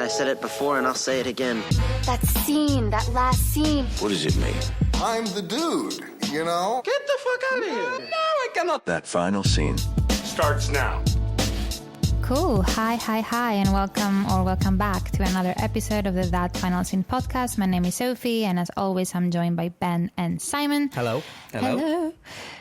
I said it before and I'll say it again. That scene, that last scene. What does it mean? I'm the dude, you know? Get the fuck out of here! No, I cannot. That final scene starts now. Cool. Hi, and welcome back to another episode of the That Final Scene podcast. My name is Sophie, and as always, I'm joined by Ben and Simon. Hello.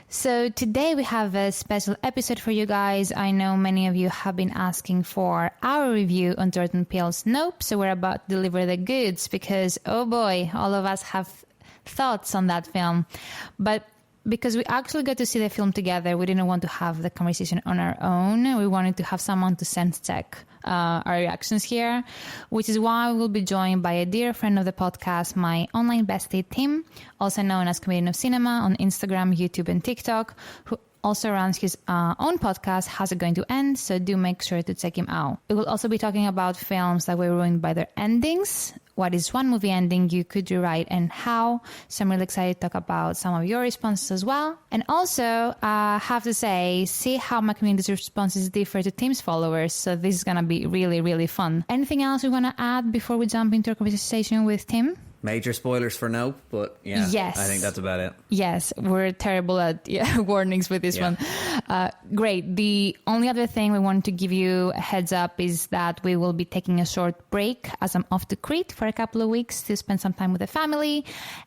So today we have a special episode for you guys. I know many of you have been asking for our review on Jordan Peele's Nope, so we're about to deliver the goods because, oh boy, all of us have thoughts on that film. But because we actually got to see the film together, we didn't want to have the conversation on our own. We wanted to have someone to sense check our reactions here, which is why we will be joined by a dear friend of the podcast, my online bestie, Tim, also known as Comedian of Cinema on Instagram, YouTube, and TikTok, who also runs his own podcast, How's It Going to End? So do make sure to check him out. We will also be talking about films that were ruined by their endings. What is one movie ending you could rewrite and how? So I'm really excited to talk about some of your responses as well. And also, have to say, see how my community's responses differ to Tim's followers. So this is going to be really, really fun. Anything else we want to add before we jump into our conversation with Tim? Major spoilers for Nope, but yeah, yes. I think that's about it. Yes, we're terrible at warnings with this one. Great. The only other thing we want to give you a heads up is that we will be taking a short break as I'm off to Crete for a couple of weeks to spend some time with the family.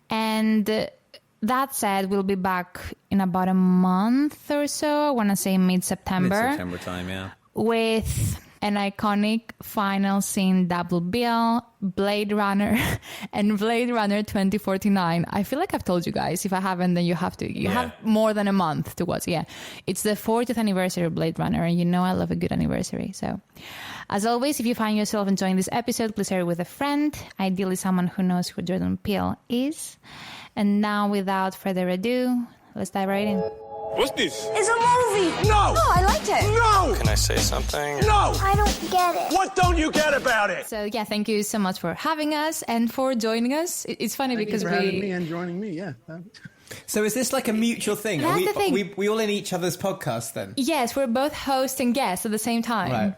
And that said, we'll be back in about a month or so. I want to say mid-September. Mid-September time, yeah. With an iconic final scene double bill, Blade Runner and Blade Runner 2049. I feel like I've told you guys. If I haven't, then you have to. You have more than a month to watch. Yeah. It's the 40th anniversary of Blade Runner, and you know I love a good anniversary. So, as always, if you find yourself enjoying this episode, please share it with a friend, ideally someone who knows who Jordan Peele is. And now, without further ado, let's dive right in. What's this? It's a movie. No! No, I liked it. No! Can I say something? No! I don't get it. What don't you get about it? So, yeah, thank you so much for having us and for joining us. It's funny Thank because you for having me and joining me, yeah. So is this like a mutual thing? That's the thing. We all in each other's podcast then? Yes, we're both host and guest at the same time.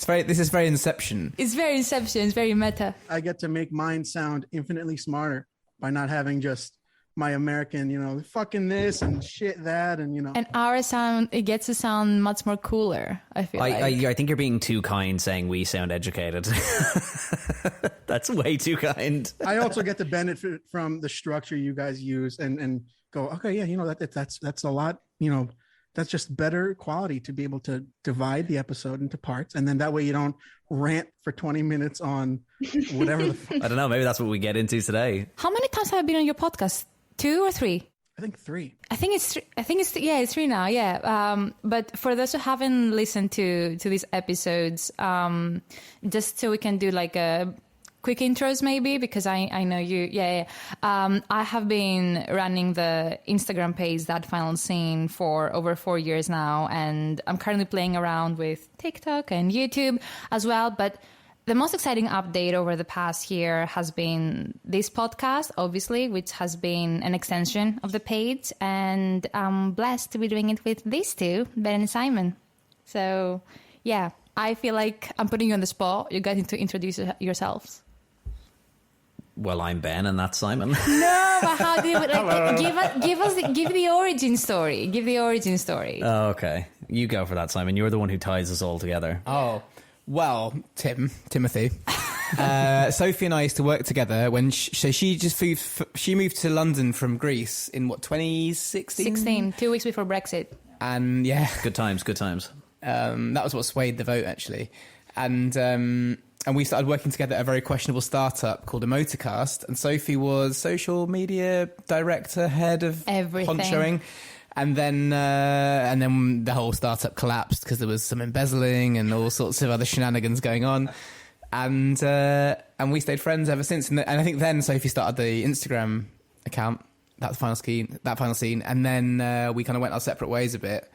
Right. This is very Inception. It's very Inception. It's very meta. I get to make mine sound infinitely smarter by not having just my American, fucking this and shit that and. And our sound, it gets to sound much more cooler, I feel like. I think you're being too kind saying we sound educated. That's way too kind. I also get to benefit from the structure you guys use and go, okay, yeah, that's a lot, that's just better quality to be able to divide the episode into parts. And then that way you don't rant for 20 minutes on whatever the fuck. I don't know. Maybe that's what we get into today. How many times have I been on your podcast? 2 or 3? I think 3. I think it's 3. It's 3 now. Yeah. But for those who haven't listened to these episodes, just so we can do like a quick intros maybe, because I know you. I have been running the Instagram page That Final Scene for over 4 years now, and I'm currently playing around with TikTok and YouTube as well. But the most exciting update over the past year has been this podcast, obviously, which has been an extension of the page. And I'm blessed to be doing it with these two, Ben and Simon. So, yeah, I feel like I'm putting you on the spot. You guys need to introduce yourselves. Well, I'm Ben and that's Simon. No, but how do you give the origin story? Give the origin story. Oh, okay. You go for that, Simon. You're the one who ties us all together. Oh, well, Timothy. Sophie and I used to work together when she moved to London from Greece in 2016? 16, 2 weeks before Brexit. And yeah. Good times. That was what swayed the vote, actually. And we started working together at a very questionable startup called Emoticast. And Sophie was social media director, head of everything. Ponchoing. And then the whole startup collapsed because there was some embezzling and all sorts of other shenanigans going on. And we stayed friends ever since. And I think then Sophie started the Instagram account, That Final Scene. And then we kind of went our separate ways a bit.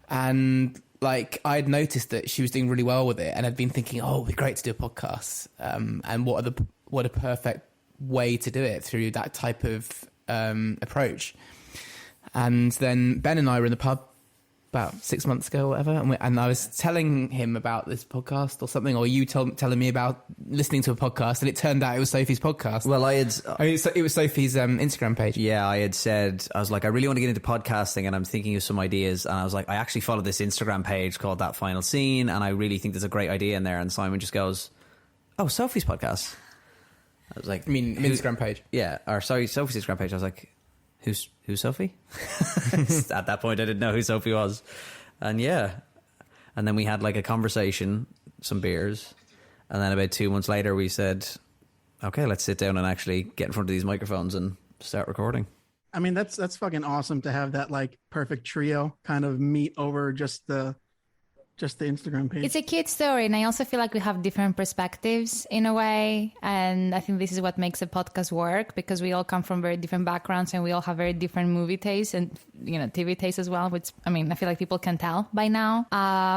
And I'd noticed that she was doing really well with it, and I'd been thinking, oh, it'd be great to do a podcast. And what a perfect way to do it through that type of approach. And then Ben and I were in the pub about 6 months ago or whatever, and I was telling him about this podcast or something, or you telling me about listening to a podcast, and it turned out it was Sophie's podcast. Well, it was Sophie's Instagram page. Yeah, I was like, I really want to get into podcasting, and I'm thinking of some ideas, and I was like, I actually follow this Instagram page called That Final Scene, and I really think there's a great idea in there. And Simon just goes, "Oh, Sophie's podcast." I was like, I mean, Instagram page. Yeah, or sorry, Sophie's Instagram page. I was like, Who's Sophie? At that point, I didn't know who Sophie was. And yeah. And then we had like a conversation, some beers. And then about 2 months later, we said, okay, let's sit down and actually get in front of these microphones and start recording. I mean, that's fucking awesome to have that like perfect trio kind of meet over just the Instagram page. It's a cute story, and I also feel like we have different perspectives in a way, and I think this is what makes a podcast work, because we all come from very different backgrounds and we all have very different movie tastes and, you know, TV tastes as well, which, I mean, I feel like people can tell by now.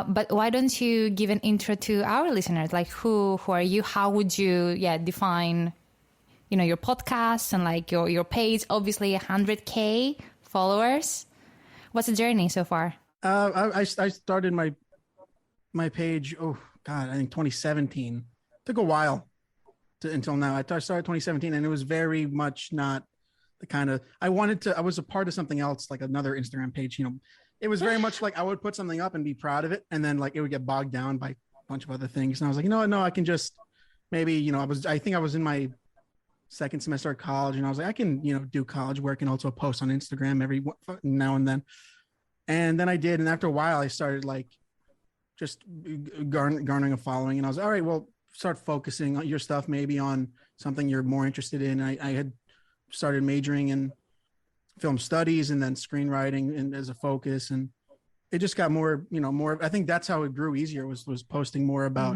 But why don't you give an intro to our listeners? Like, who are you? How would you define, you know, your podcast and like your page? Obviously 100K followers. What's the journey so far? I started my page, I think 2017. Took a while until now. I started 2017, and it was very much not the kind of, I was a part of something else, like another Instagram page, you know. It was very much like I would put something up and be proud of it, and then like it would get bogged down by a bunch of other things. And I was like, you know what, no, I can just maybe, you know, I think I was in my second semester of college, and I was like, I can, you know, do college work and also post on Instagram every now and then. And then I did, and after a while I started like just garnering a following, and I was all right, well, start focusing on your stuff maybe on something you're more interested in. I had started majoring in film studies and then screenwriting and as a focus, and it just got more, you know, more. I think that's how it grew easier, was posting more about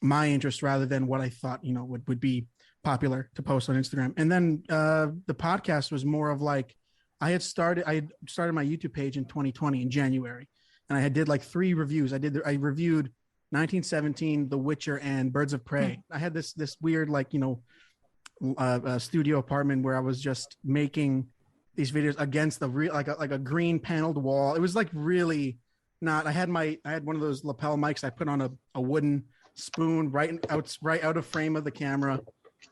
my interest rather than what I thought, you know, would be popular to post on Instagram. And then the podcast was more of like, I had started my YouTube page in 2020 in January. And I did like 3 reviews. I reviewed 1917, The Witcher, and Birds of Prey. I had this weird, like, you know, studio apartment where I was just making these videos against the like a green paneled wall. It was like really not. I had one of those lapel mics. I put on a wooden spoon right out of frame of the camera,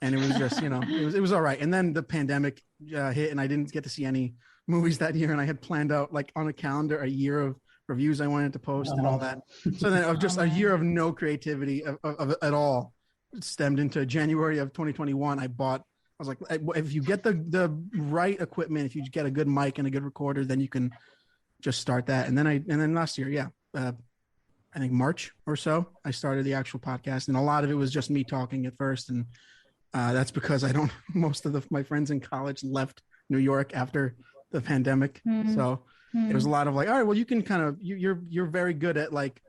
and it was just, you know, it was all right. And then the pandemic hit, and I didn't get to see any movies that year. And I had planned out like on a calendar a year of reviews I wanted to post and all that. So then of just a year of no creativity of at all, it stemmed into January of 2021. I was like, if you get the right equipment, if you get a good mic and a good recorder, then you can just start that. And then last year, I think March or so, I started the actual podcast, and a lot of it was just me talking at first. And that's because most of my friends in college left New York after the pandemic. So it was a lot of like, all right, well, you can kind of, you're very good at like,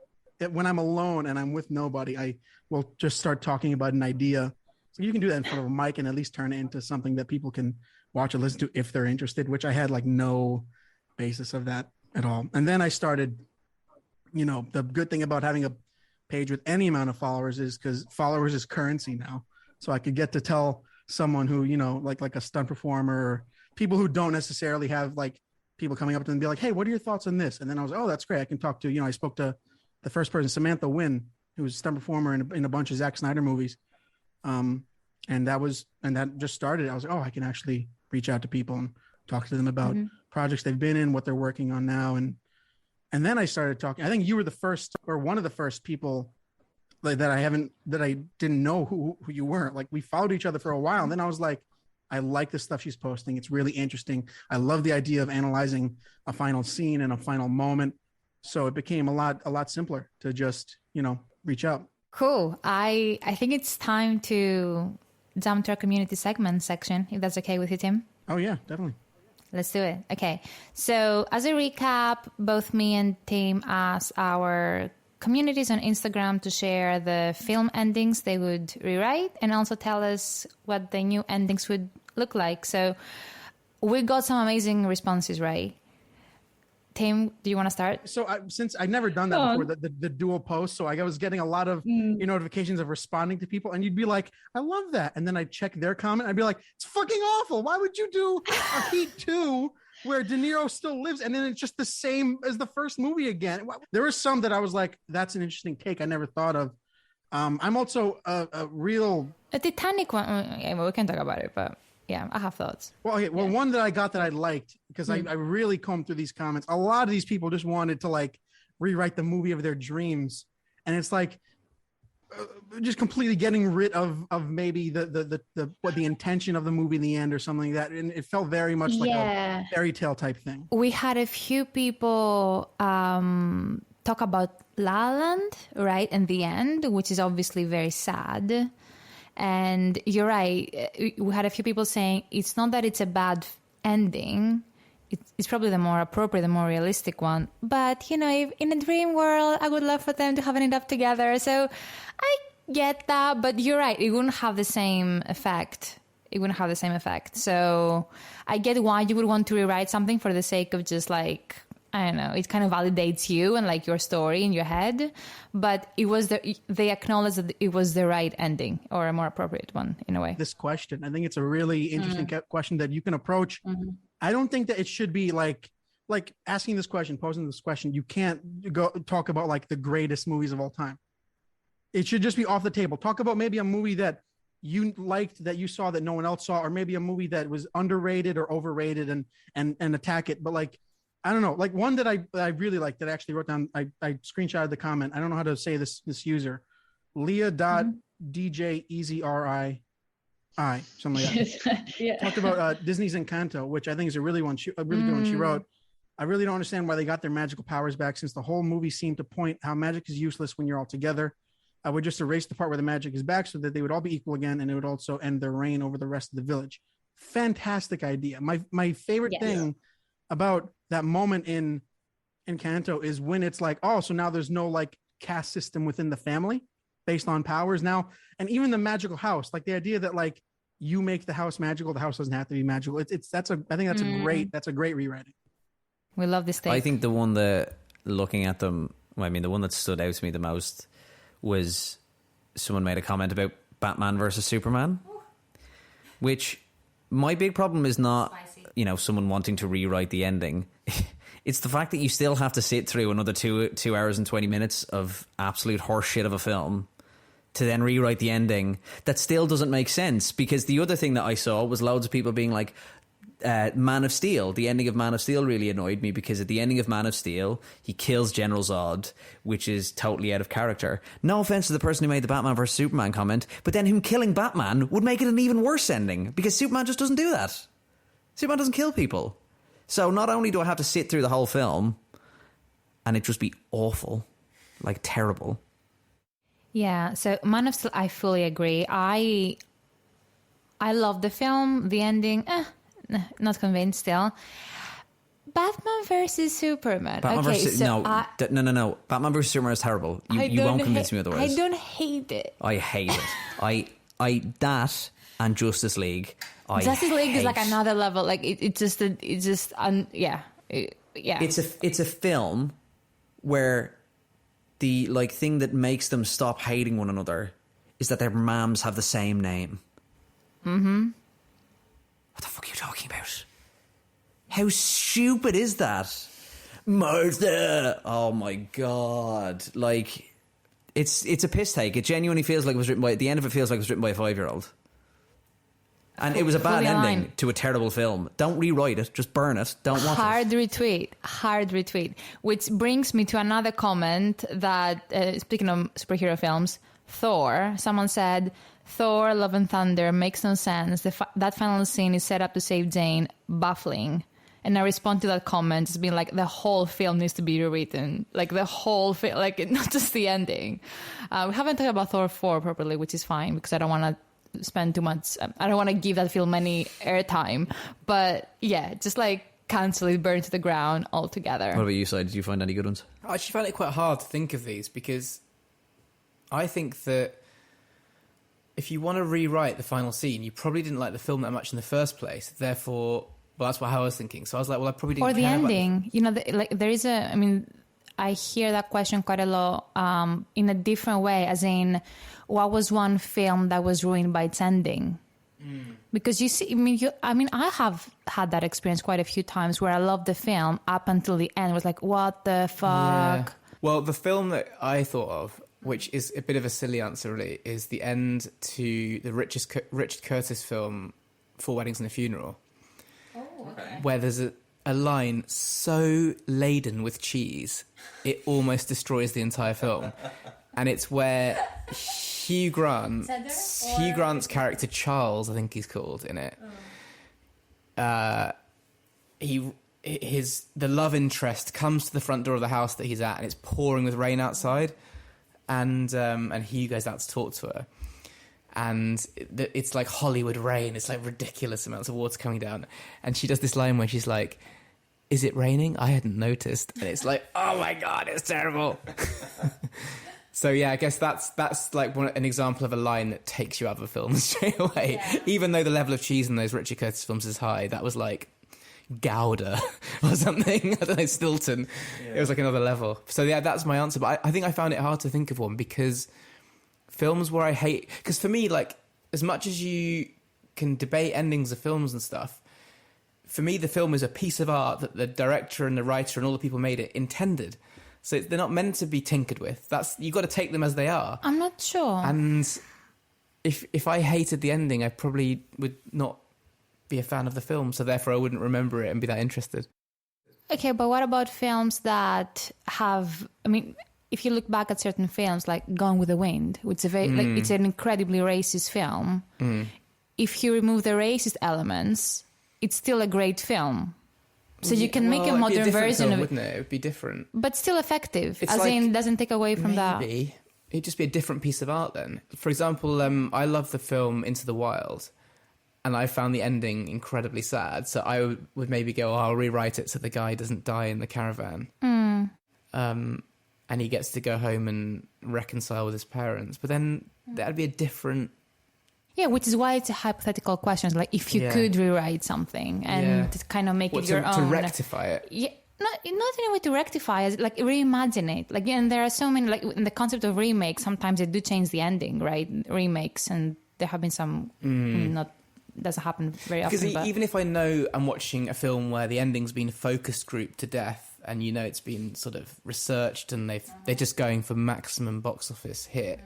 when I'm alone and I'm with nobody, I will just start talking about an idea. So you can do that in front of a mic and at least turn it into something that people can watch or listen to if they're interested, which I had like no basis of that at all. And then I started, you know, the good thing about having a page with any amount of followers is because followers is currency now. So I could get to tell someone who, you know, like a stunt performer, or people who don't necessarily have like people coming up to them and be like, hey, what are your thoughts on this? And then I was like, oh, that's great. I can talk to, you know, I spoke to the first person, Samantha Wynn, who was a stunt performer in a bunch of Zack Snyder movies. And that just started. I was like, oh, I can actually reach out to people and talk to them about projects they've been in, what they're working on now. And then I started talking. I think you were the first, or one of the first people like that I didn't know who you were. Like, we followed each other for a while. And then I was like, I like the stuff she's posting. It's really interesting. I love the idea of analyzing a final scene and a final moment. So it became a lot simpler to just, you know, reach out. Cool. I think it's time to jump to our community segment section, if that's okay with you, Tim. Oh yeah, definitely. Let's do it. Okay. So as a recap, both me and Tim asked our communities on Instagram to share the film endings they would rewrite and also tell us what the new endings would look like. So we got some amazing responses, right? Tim, do you want to start? So since I've never done that before, the dual post, so I was getting a lot of notifications of responding to people, and you'd be like, I love that. And then I'd check their comment. I'd be like, it's fucking awful. Why would you do a Heat 2 where De Niro still lives, and then it's just the same as the first movie again. There were some that I was like, that's an interesting take I never thought of. I'm also a real... A Titanic one, we can talk about it, but yeah, I have thoughts. Well, okay, one that I got that I liked, because I really combed through these comments. A lot of these people just wanted to like rewrite the movie of their dreams. And it's like, just completely getting rid of maybe the intention of the movie in the end or something like that, and it felt very much like a fairy tale type thing. We had a few people talk about La La Land, right, in the end, which is obviously very sad. And you're right, we had a few people saying it's not that it's a bad ending, it's probably the more appropriate, the more realistic one. But, you know, if in a dream world, I would love for them to have ended up together. So I get that, but you're right. It wouldn't have the same effect. So I get why you would want to rewrite something for the sake of just like, I don't know, it kind of validates you and like your story in your head. But they acknowledge that it was the right ending, or a more appropriate one in a way. This question, I think it's a really interesting question that you can approach. I don't think that it should be like asking this question, posing this question. You can't go talk about like the greatest movies of all time. It should just be off the table. Talk about maybe a movie that you liked, that you saw that no one else saw, or maybe a movie that was underrated or overrated, and attack it. But like, I don't know, like one that I really liked that I actually wrote down. I screenshotted the comment. I don't know how to say this user, Leah.DJEasyRI. Something like that. Talked about Disney's Encanto, which I think is a really good one. She wrote, I really don't understand why they got their magical powers back, since the whole movie seemed to point how magic is useless when you're all together. I would just erase the part where the magic is back so that they would all be equal again, and it would also end their reign over the rest of the village. Fantastic idea. My favorite thing about that moment in Encanto is when it's like, oh, so now there's no like caste system within the family based on powers now. And even the magical house, like the idea that like you make the house magical, the house doesn't have to be magical. I think that's a great rewriting. We love this thing. I think the one that, looking at them, the one that stood out to me the most was someone made a comment about Batman versus Superman, which my big problem is not, someone wanting to rewrite the ending. It's the fact that you still have to sit through another 2 hours and 20 minutes of absolute horse shit of a film to then rewrite the ending. That still doesn't make sense, because the other thing that I saw was loads of people being like, Man of Steel, the ending of Man of Steel really annoyed me, because at the ending of Man of Steel, he kills General Zod, which is totally out of character. No offense to the person who made the Batman vs Superman comment, but then him killing Batman would make it an even worse ending, because Superman just doesn't do that. Superman doesn't kill people. So not only do I have to sit through the whole film and it just be awful, like terrible. Yeah, so Man of Steel, I fully agree. I love the film, the ending, not convinced still. Batman versus Superman. No. Batman versus Superman is terrible. You won't convince me otherwise. I don't hate it. I hate it. I that and Justice League. Justice League is like another level. Like it's a film where the like thing that makes them stop hating one another is that their moms have the same name. Mm-hmm. What the fuck are you talking about? How stupid is that? Martha! Oh my god. Like, it's a piss take. It genuinely feels like it was written by, at the end of it feels like it was written by a 5-year-old. And it was a bad ending to a terrible film. Don't rewrite it. Just burn it. Don't watch it. Hard retweet. Which brings me to another comment that, speaking of superhero films, Thor, someone said, Thor, Love and Thunder makes no sense. That final scene is set up to save Jane. Baffling. And I respond to that comment as being like, the whole film needs to be rewritten. Like the whole film, like not just the ending. We haven't talked about Thor 4 properly, which is fine because I don't want to spend too much. I don't want to give that film any airtime. But yeah, just like cancel it, burn it to the ground altogether. What about you, Side? Did you find any good ones? I actually found it quite hard to think of these because I think that if you want to rewrite the final scene, you probably didn't like the film that much in the first place. Therefore, well, that's what I was thinking. So I was like, well, I probably didn't. Or the care ending. There is a. I mean, I hear that question quite a lot in a different way, as in, what was one film that was ruined by its ending? Because you see, I have had that experience quite a few times where I loved the film up until the end. Was like, what the fuck? Yeah. Well, the film that I thought of, which is a bit of a silly answer, really, is the end to the Richard Curtis film, Four Weddings and a Funeral, where there's a line so laden with cheese, it almost destroys the entire film. And it's where Hugh Grant's character Charles, I think he's called in it. The love interest comes to the front door of the house that he's at, and it's pouring with rain outside, and Hugh goes out to talk to her, and it's like Hollywood rain. It's like ridiculous amounts of water coming down, and she does this line where she's like, "Is it raining? I hadn't noticed." And it's like, oh my god, it's terrible. So yeah, I guess that's like an example of a line that takes you out of a film straight away. Yeah. Even though the level of cheese in those Richard Curtis films is high, that was like Gouda or something. I don't know, Stilton. Yeah. It was like another level. So yeah, that's my answer. But I think I found it hard to think of one, because films where I hate... Because for me, like, as much as you can debate endings of films and stuff, for me the film is a piece of art that the director and the writer and all the people made it intended. So they're not meant to be tinkered with. You've got to take them as they are. I'm not sure. And if I hated the ending, I probably would not be a fan of the film. So therefore I wouldn't remember it and be that interested. Okay, but what about films that have... if you look back at certain films like Gone with the Wind, which is it's an incredibly racist film. If you remove the racist elements, it's still a great film. So you can make a modern version film, of it. Wouldn't it? It would be different. But still effective. It's doesn't take away from that. Maybe. It'd just be a different piece of art then. For example, I love the film Into the Wild, and I found the ending incredibly sad. So I would maybe go, I'll rewrite it so the guy doesn't die in the caravan. And he gets to go home and reconcile with his parents. But then that'd be a different... Yeah, which is why it's a hypothetical question. Like, if you could rewrite something and to kind of make it your own... To rectify it? Yeah, not in a way to rectify it, like reimagine it. Like, and there are so many, like in the concept of remakes, sometimes they do change the ending, right? Remakes, and there have been some doesn't happen very often. Because even if I know I'm watching a film where the ending's been focus grouped to death, and you know it's been sort of researched and they're just going for maximum box office hit,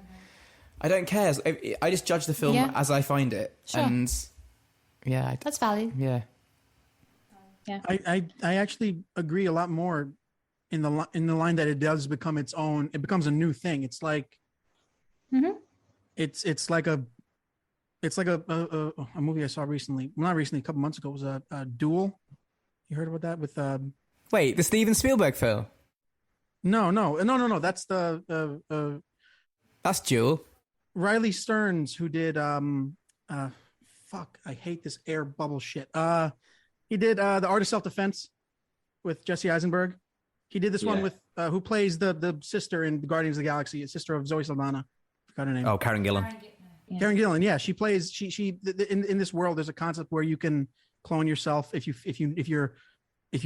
I don't care. I just judge the film as I find it. Sure. And yeah, that's valid. Yeah. Yeah. I actually agree a lot more in the line that it does become its own. It becomes a new thing. It's like it's like a movie I saw recently. Well, not recently, a couple months ago. It was a Duel. You heard about that with Wait, the Steven Spielberg film? No. That's that's Duel. Riley Stearns, who did I hate this air bubble shit. He did The Art of Self-Defense with Jesse Eisenberg. He did this one with who plays the sister in Guardians of the Galaxy, a sister of Zoe Saldana. Forgot her name. Oh, Karen Gillan. Karen Gillan, yeah. She plays she in this world there's a concept where you can clone yourself if you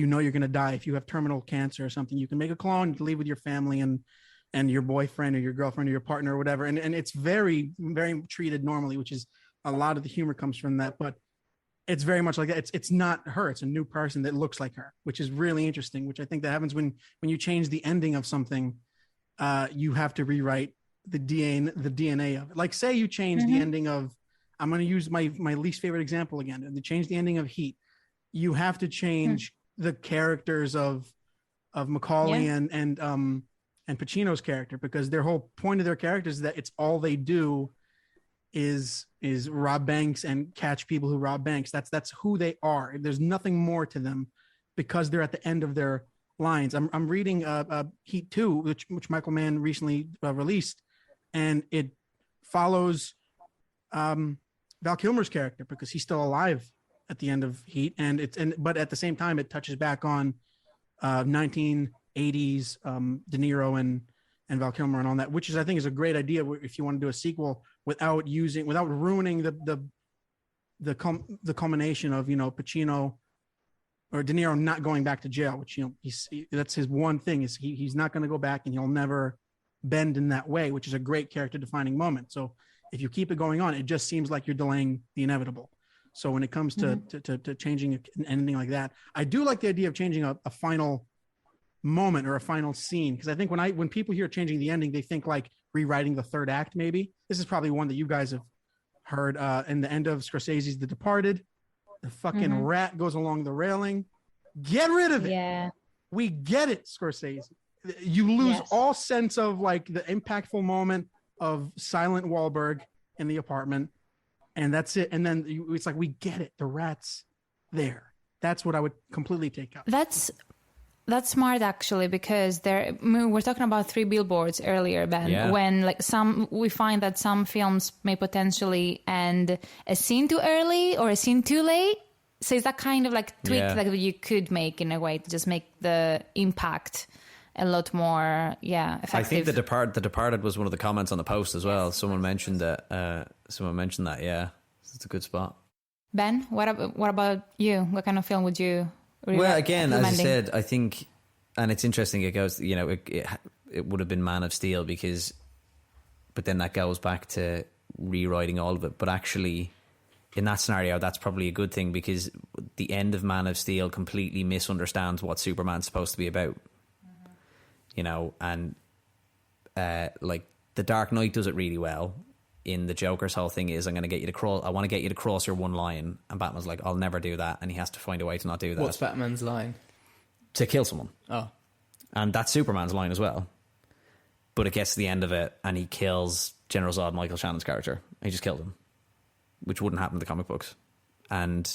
know you're going to die. If you have terminal cancer or something, you can make a clone, leave with your family and your boyfriend or your girlfriend or your partner or whatever. And it's very, very treated normally, which is a lot of the humor comes from that. But it's very much like that. It's not her. It's a new person that looks like her, which is really interesting, which I think that happens when you change the ending of something. You have to rewrite the DNA of it. Like, say you change the ending of, I'm going to use my least favorite example again, and to change the ending of Heat. You have to change the characters of Macaulay and Pacino's character, because their whole point of their characters is that it's all they do is rob banks and catch people who rob banks. That's who they are. There's nothing more to them because they're at the end of their lines. I'm reading Heat 2, which Michael Mann recently released, and it follows Val Kilmer's character because he's still alive at the end of Heat, but at the same time it touches back on 1980s De Niro and Val Kilmer and all that, which I think is a great idea if you want to do a sequel without ruining the culmination of Pacino or De Niro not going back to jail, which that's his one thing, is he's not going to go back and he'll never bend in that way, which is a great character defining moment. So if you keep it going on, it just seems like you're delaying the inevitable. So when it comes to changing an ending like that, I do like the idea of changing a final moment or a final scene, because I think when people hear changing the ending, they think like rewriting the third act. Maybe this is probably one that you guys have heard. In the end of Scorsese's The Departed, the fucking rat goes along the railing. Get rid of it. Yeah, we get it, Scorsese. You lose all sense of like the impactful moment of silent Wahlberg in the apartment, and that's it. And then it's like, we get it. The rat's there. That's what I would completely take out. That's smart, actually, because we're talking about 3 billboards earlier, Ben, when like we find that some films may potentially end a scene too early or a scene too late. So it's that kind of like tweak that you could make in a way to just make the impact a lot more, effective. I think the Departed was one of the comments on the post as well. Someone mentioned that. Yeah, it's a good spot. Ben, what about you? What kind of film would you? Well, again, as I said, I think, and it's interesting. It goes, it would have been Man of Steel but then that goes back to rewriting all of it. But actually, in that scenario, that's probably a good thing, because the end of Man of Steel completely misunderstands what Superman's supposed to be about. And like The Dark Knight does it really well. In the Joker's whole thing is, I want to get you to cross your one line, and Batman's like, I'll never do that, and he has to find a way to not do that. What's Batman's line? To kill someone. Oh. And that's Superman's line as well. But it gets to the end of it, and he kills General Zod, Michael Shannon's character. He just killed him, which wouldn't happen in the comic books. And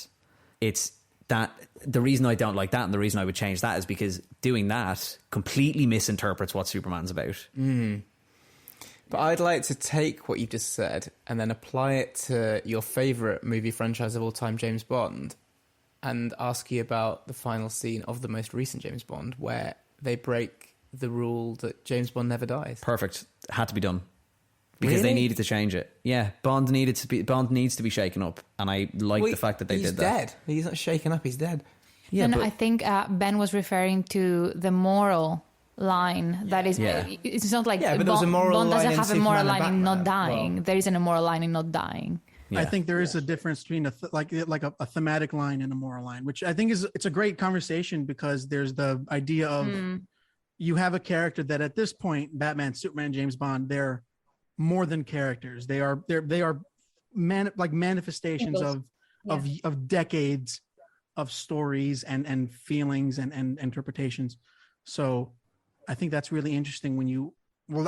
it's that the reason I don't like that, and the reason I would change that, is because doing that completely misinterprets what Superman's about. But I'd like to take what you just said and then apply it to your favourite movie franchise of all time, James Bond, and ask you about the final scene of the most recent James Bond, where they break the rule that James Bond never dies. Perfect. Had to be done. Because they needed to change it. Yeah, Bond needs to be shaken up, and I like the fact that they did that. He's dead. He's not shaken up, he's dead. Yeah, I think Ben was referring to the moral line that is it's not like but there's a moral Bond line doesn't in have a moral Superman line and in not Batman. dying. There isn't a moral line in not dying. I think there is a difference between a thematic line and a moral line, which I think it's a great conversation, because there's the idea of you have a character that at this point, Batman, Superman, James Bond, they're more than characters. They are manifestations of decades of stories and feelings and interpretations. So I think that's really interesting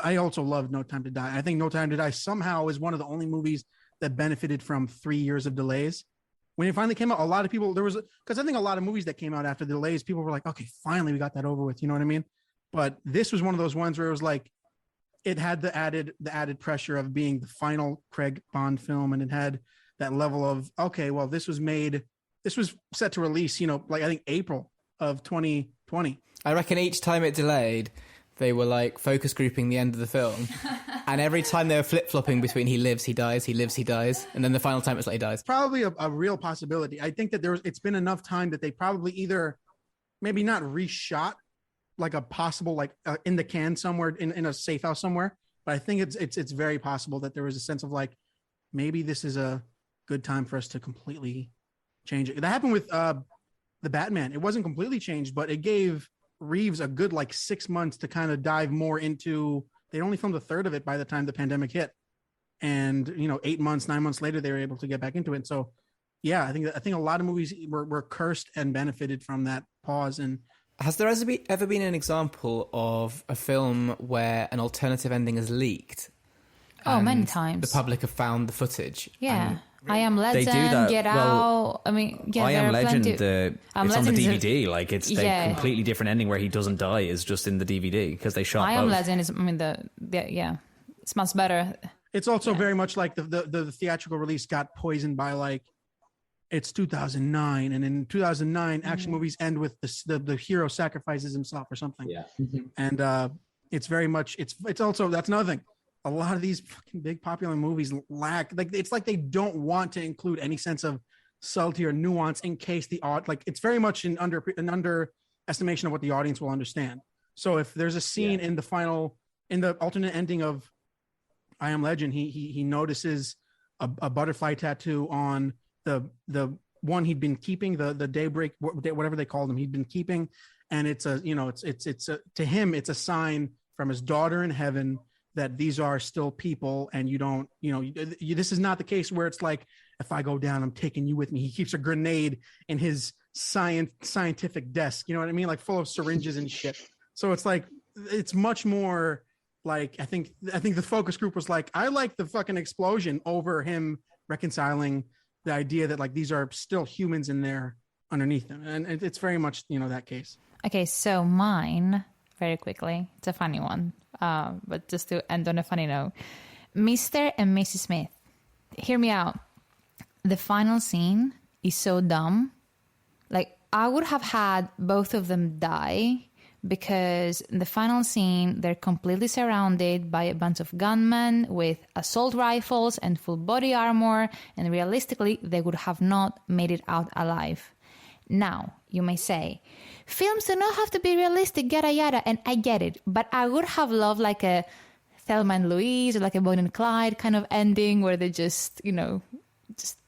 I also love No Time to Die. I think No Time to Die somehow is one of the only movies that benefited from 3 years of delays. When it finally came out, a lot of people, because I think a lot of movies that came out after the delays, people were like, okay, finally we got that over with. You know what I mean? But this was one of those ones where it was like, it had the added pressure of being the final Craig Bond film. And it had that level of, okay, well, this was set to release, like I think April of 2020. I reckon each time it delayed, they were like focus grouping the end of the film. And every time they were flip-flopping between he lives, he dies, he lives, he dies. And then the final time it's like he dies. Probably a real possibility. I think that it's been enough time that they probably either maybe not reshot like a possible, like in the can somewhere in a safe house somewhere. But I think it's very possible that there was a sense of like, maybe this is a good time for us to completely change it. That happened with the Batman. It wasn't completely changed, but it gave Reeves a good like 6 months to kind of dive more into. They only filmed a third of it by the time the pandemic hit, and 9 months later they were able to get back into it. So yeah, I think a lot of movies were cursed and benefited from that pause. And has there ever been an example of a film where an alternative ending is leaked? Oh, many times. The public have found the footage. Yeah. I Am Legend, They do that. Get Out. I mean, I Am Legend. It's on the Legend is DVD. Like it's the completely different ending where he doesn't die is just in the DVD because they shot. I Am both. Legend is. I mean, it's much better. It's also very much like the theatrical release got poisoned by like it's 2009, and in 2009, action movies end with the hero sacrifices himself or something. Yeah, and it's very much it's also that's another thing. A lot of these fucking big popular movies lack it's like they don't want to include any sense of subtlety or nuance in case it's very much an underestimation of what the audience will understand. So if there's a scene in the alternate ending of I Am Legend, he notices a butterfly tattoo on the one he'd been keeping, the daybreak, whatever they called him, he'd been keeping, and it's a, you know, it's a, to him it's a sign from his daughter in heaven that these are still people, and you don't, you know, this is not the case where it's like, if I go down, I'm taking you with me. He keeps a grenade in his scientific desk, you know what I mean, like full of syringes and shit. So it's like, it's much more like, I think the focus group was like, I like the fucking explosion over him reconciling the idea that like these are still humans in there underneath them, and it's very much, you know, that case. Okay, so mine, very quickly, it's a funny one, but just to end on a funny note, Mr. and Mrs. Smith. Hear me out. The final scene is so dumb. Like, I would have had both of them die, because in the final scene, they're completely surrounded by a bunch of gunmen with assault rifles and full body armor, and realistically, they would have not made it out alive. Now, you may say, films do not have to be realistic, yada yada, and I get it, but I would have loved like a Thelma and Louise or like a Bonnie and Clyde kind of ending where they just, you know, just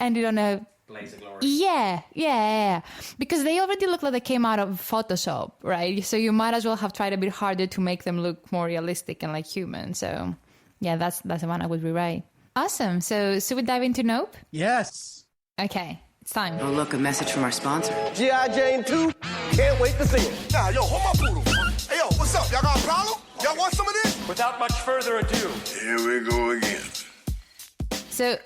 ended on a blaze of glory. Yeah. Because they already look like they came out of Photoshop, right? So you might as well have tried a bit harder to make them look more realistic and like human. So yeah, that's the one I would rewrite. Awesome. So should we dive into Nope? Yes. Okay, it's time. Oh, look, a message from our sponsor. G.I. Jane 2, can't wait to see it. Nah, yo, hold my poodle. Hey, yo, what's up? Y'all got a problem? Y'all want some of this? Without much further ado, Here we go again. So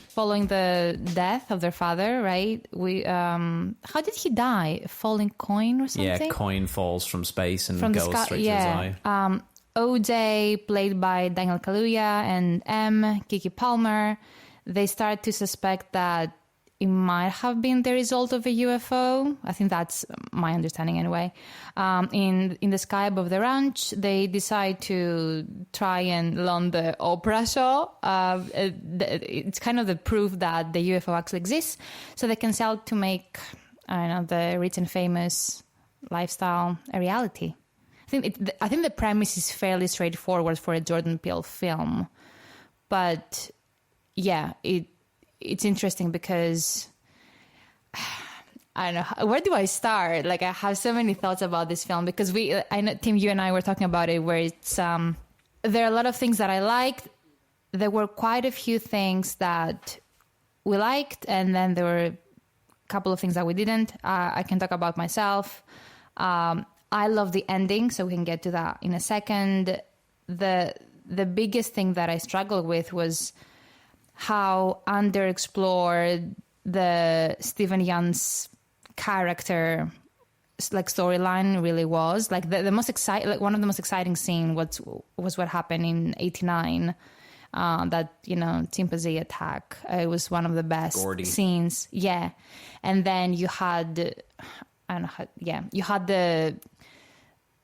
following the death of their father, right? How did he die? A falling coin or something? Yeah, coin falls from space and From the goes sky, straight to his yeah. eye. OJ, played by Daniel Kaluuya, and Kiki Palmer, they start to suspect that it might have been the result of a UFO. I think that's my understanding anyway. In the sky above the ranch, they decide to try and land the Oprah show. It's kind of the proof that the UFO actually exists. So they can sell to make, I don't know, the rich and famous lifestyle a reality. I think the premise is fairly straightforward for a Jordan Peele film. But yeah, it's interesting because I don't know, where do I start? Like, I have so many thoughts about this film because I know, Tim, you and I were talking about it, where it's there are a lot of things that I liked. There were quite a few things that we liked, and then there were a couple of things that we didn't. I can talk about myself. I love the ending, so we can get to that in a second. The biggest thing that I struggled with was how underexplored the Steven Yeun's character, like, storyline really was. Like, the most exciting, like, one of the most exciting scene was what happened in '89. That, you know, chimpanzee attack. It was one of the best scenes. Yeah, and then you had, I don't know. You had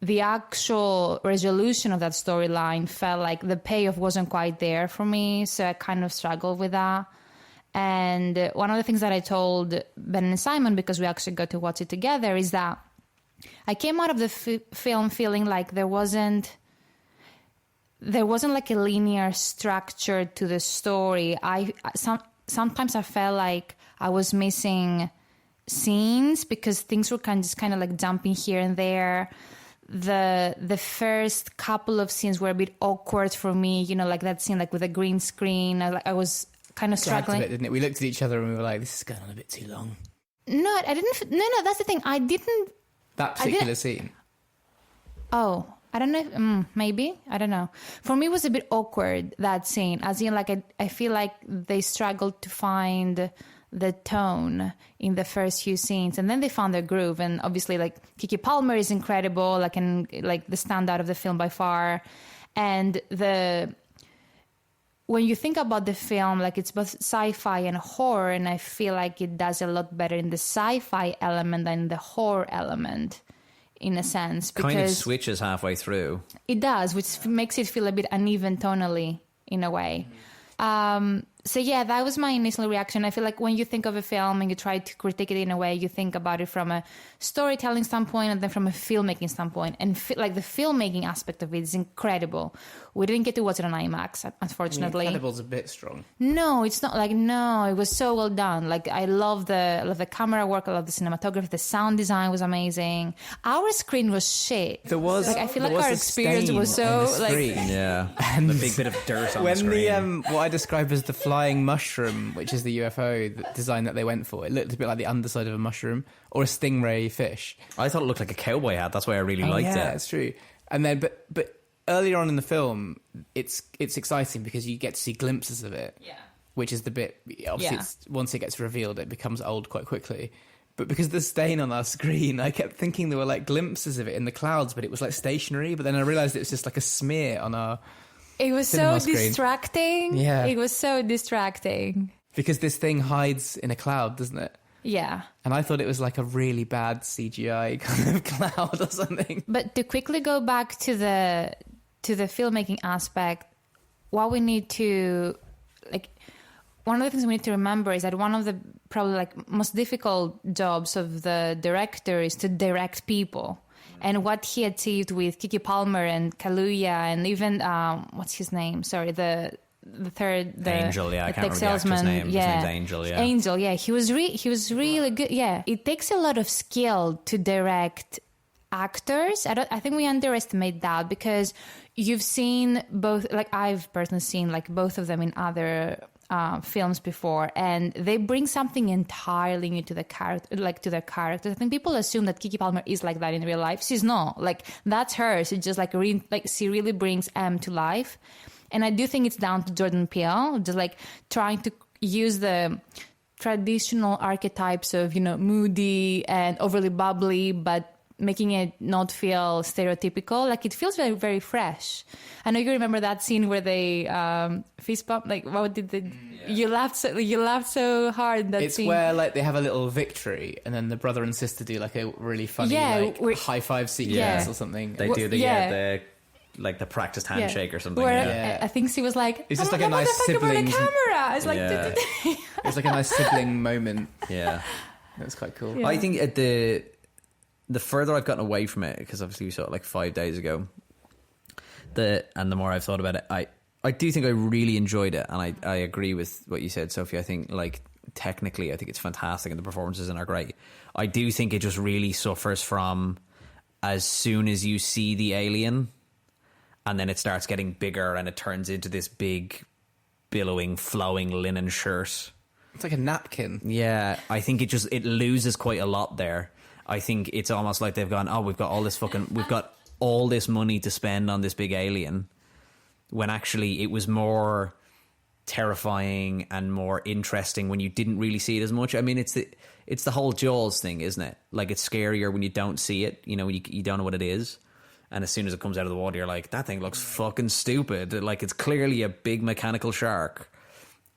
the actual resolution of that storyline felt like the payoff wasn't quite there for me, so I kind of struggled with that. And one of the things that I told Ben and Simon, because we actually got to watch it together, is that I came out of the film feeling like there wasn't like a linear structure to the story. Sometimes I felt like I was missing scenes because things were kind of like jumping here and there. The first couple of scenes were a bit awkward for me, you know, like that scene, like with a green screen. I was kind of struggling. Bit, didn't it? We looked at each other and we were like, "This is going on a bit too long." No, I didn't. No, that's the thing. I didn't. That particular scene. Oh, I don't know. Maybe, I don't know. For me, it was a bit awkward, that scene. As in, like, I feel like they struggled to find the tone in the first few scenes, and then they found their groove. And obviously, like, Kiki Palmer is incredible, like, and like the standout of the film by far. And when you think about the film, like, it's both sci-fi and horror, and I feel like it does a lot better in the sci-fi element than the horror element, in a sense, because kind of switches halfway through. It does, which makes it feel a bit uneven tonally in a way. So yeah, that was my initial reaction. I feel like when you think of a film and you try to critique it in a way, you think about it from a storytelling standpoint and then from a filmmaking standpoint. And like the filmmaking aspect of it is incredible. We didn't get to watch it on IMAX, unfortunately. Incredible's a bit strong. No, it's not like, no, it was so well done. Like I love the camera work, I love the cinematography, the sound design was amazing. Our screen was shit. There was, like I feel like there was our a experience stain was so on the like screen. Yeah, And the big bit of dirt on the when screen. what I describe as the flying mushroom, which is the UFO design that they went for, it looked a bit like the underside of a mushroom or a stingray fish. I thought it looked like a cowboy hat. That's why I really liked yeah, it. it's true. And then, but earlier on in the film, it's exciting because you get to see glimpses of it. Yeah. Which is the bit, obviously, Yeah. once it gets revealed, it becomes old quite quickly. But because of the stain on our screen, I kept thinking there were like glimpses of it in the clouds, but it was like stationary. But then I realised it was just like a smear on our. It was so cinema screen. distracting. Yeah. It was so distracting. Because this thing hides in a cloud, doesn't it? Yeah. And I thought it was like a really bad CGI kind of cloud or something. But to quickly go back to the filmmaking aspect, what we need to like one of the things we need to remember is that one of the probably like most difficult jobs of the director is to direct people. And what he achieved with Kiki Palmer and Kaluuya and even what's his name? Sorry, the third, the Angel, yeah, I the can't tech remember the actor's salesman. name. His Yeah, name's Angel, yeah. Angel, yeah. He was really good. Yeah, it takes a lot of skill to direct actors. I think we underestimate that because you've seen both. Like I've personally seen like both of them in other films before, and they bring something entirely new to the character, like to their characters. I think people assume that Kiki Palmer is like that in real life. She's not. Like that's her. She just like she really brings M to life, and I do think it's down to Jordan Peele, just like trying to use the traditional archetypes of moody and overly bubbly, but making it not feel stereotypical. Like it feels very, very fresh. I know you remember that scene where they fist bump. Like what did they? You laughed so hard. That It's scene. where like they have a little victory, and then the brother and sister do like a really funny high five sequence Yeah. or something. They do the practiced handshake or something. Where Yeah. I think she was like, It's just "I'm like a nice motherfucker for the siblings- camera." It's like, Yeah. It's like a nice sibling moment. Yeah. That's quite cool. Yeah. I think at the further I've gotten away from it, because obviously we saw it like 5 days ago, the more I've thought about it, I do think I really enjoyed it, and I agree with what you said, Sophie. I think like technically I think it's fantastic and the performances are great. I do think it just really suffers from as soon as you see the alien and then it starts getting bigger and it turns into this big billowing flowing linen shirt. It's like a napkin. Yeah, I think it loses quite a lot there. I think it's almost like they've gone, oh, we've got all this money to spend on this big alien, when actually it was more terrifying and more interesting when you didn't really see it as much. I mean, it's the whole Jaws thing, isn't it? Like it's scarier when you don't see it, when you don't know what it is. And as soon as it comes out of the water, you're like, that thing looks fucking stupid. Like it's clearly a big mechanical shark.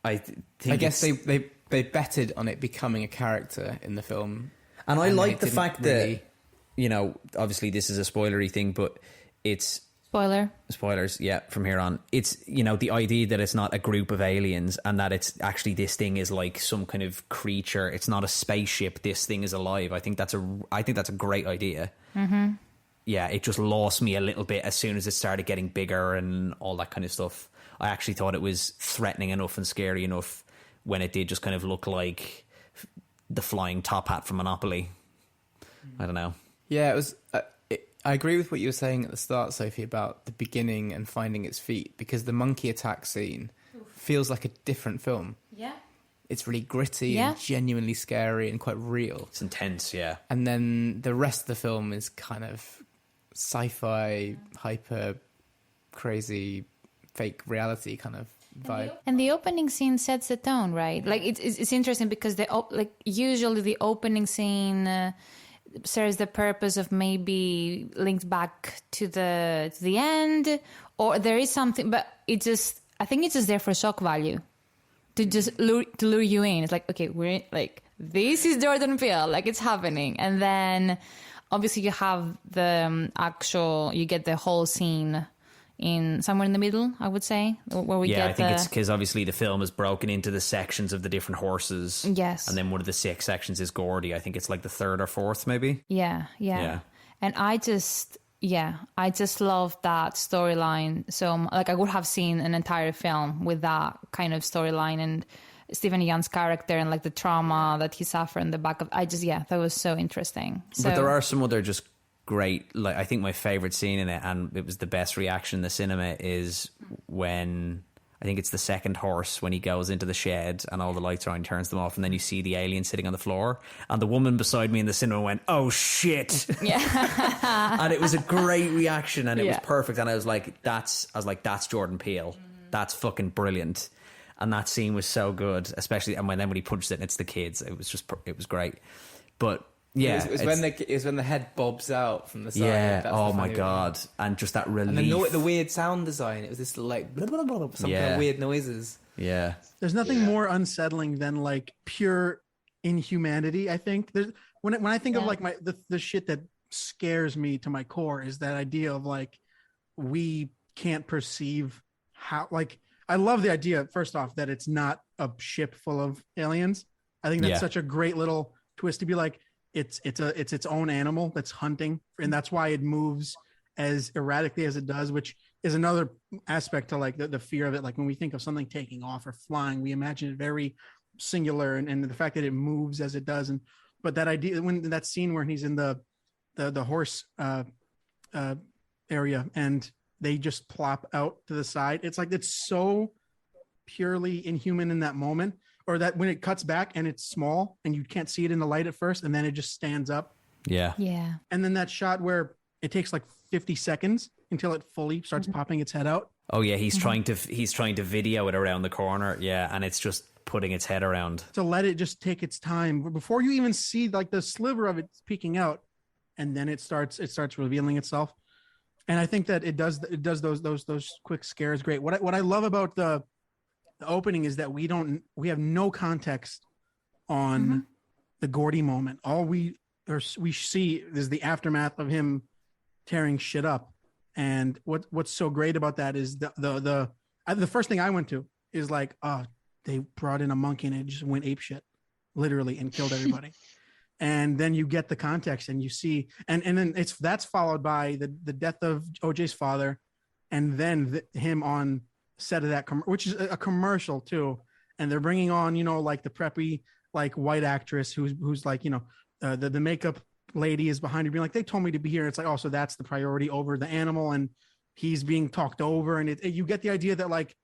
I guess they betted on it becoming a character in the film. And I like the didn't fact really... that, obviously this is a spoilery thing, but it's... Spoilers, yeah, from here on. It's, the idea that it's not a group of aliens and that it's actually this thing is like some kind of creature. It's not a spaceship. This thing is alive. I think that's a great idea. Mm-hmm. Yeah, it just lost me a little bit as soon as it started getting bigger and all that kind of stuff. I actually thought it was threatening enough and scary enough when it did just kind of look like the flying top hat from Monopoly. I don't know. Yeah, it was. I agree with what you were saying at the start, Sophie, about the beginning and finding its feet, because the monkey attack scene feels like a different film. yeah. It's really gritty and genuinely scary and quite real. It's intense, yeah. And then the rest of the film is kind of sci-fi, hyper, crazy, fake reality kind of vibe. And the opening scene sets the tone, right? Like it's interesting because usually the opening scene serves the purpose of maybe linked back to the end, or there is something, but I think it's just there for shock value, to just lure you in. It's like, okay, we're like, this is Jordan Peele, like it's happening, and then obviously you have the you get the whole scene in somewhere in the middle, I would say, where we get I think it's because obviously the film is broken into the sections of the different horses. Yes. And then one of the 6 sections is Gordy. I think it's like the 3rd or 4th, maybe. Yeah. And I just love that storyline. So, like, I would have seen an entire film with that kind of storyline and Stephen Yeun's character and like the trauma that he suffered in the back of. That was so interesting. So, but there are some other just great, like, I think my favorite scene in it, and it was the best reaction in the cinema, is when I think it's the 2nd horse, when he goes into the shed and all the lights are on, turns them off, and then you see the alien sitting on the floor, and the woman beside me in the cinema went, "Oh shit!" Yeah. And it was a great reaction, and it was perfect. And I was like, that's Jordan Peele. That's fucking brilliant. And that scene was so good, especially and when he punched it and it's the kids. It was great. But yeah, it was when the head bobs out from the side. Yeah. That's oh the my funny god! one. And just that relief. And the weird sound design. It was this like blah, blah, blah, blah, some kind of weird noises. Yeah. There's nothing more unsettling than like pure inhumanity. I think when I think of like the shit that scares me to my core is that idea of like we can't perceive how, like, I love the idea, first off, that it's not a ship full of aliens. I think that's such a great little twist to be like, it's its own animal that's hunting, and that's why it moves as erratically as it does, which is another aspect to like the fear of it. Like when we think of something taking off or flying, we imagine it very singular, and the fact that it moves as it does. But that idea, when that scene where he's in the horse area and they just plop out to the side, it's like, it's so purely inhuman in that moment. Or that when it cuts back and it's small and you can't see it in the light at first, and then it just stands up. Yeah. And then that shot where it takes like 50 seconds until it fully starts popping its head out. Oh yeah, he's trying to video it around the corner. Yeah, and it's just putting its head around. To let it just take its time before you even see like the sliver of it peeking out, and then it starts revealing itself. And I think that it does those quick scares great. What I love about the opening is that we have no context on the Gordy moment. All we see is the aftermath of him tearing shit up. And what's so great about that is the first thing I went to is like, oh, they brought in a monkey and it just went ape shit, literally, and killed everybody. And then you get the context and you see, and then that's followed by the death of OJ's father, and then him on set of that, which is a commercial too. And they're bringing on, like the preppy, like white actress who's like, the makeup lady is behind her being like, they told me to be here. It's like, oh, so that's the priority over the animal, and he's being talked over. And you get the idea that like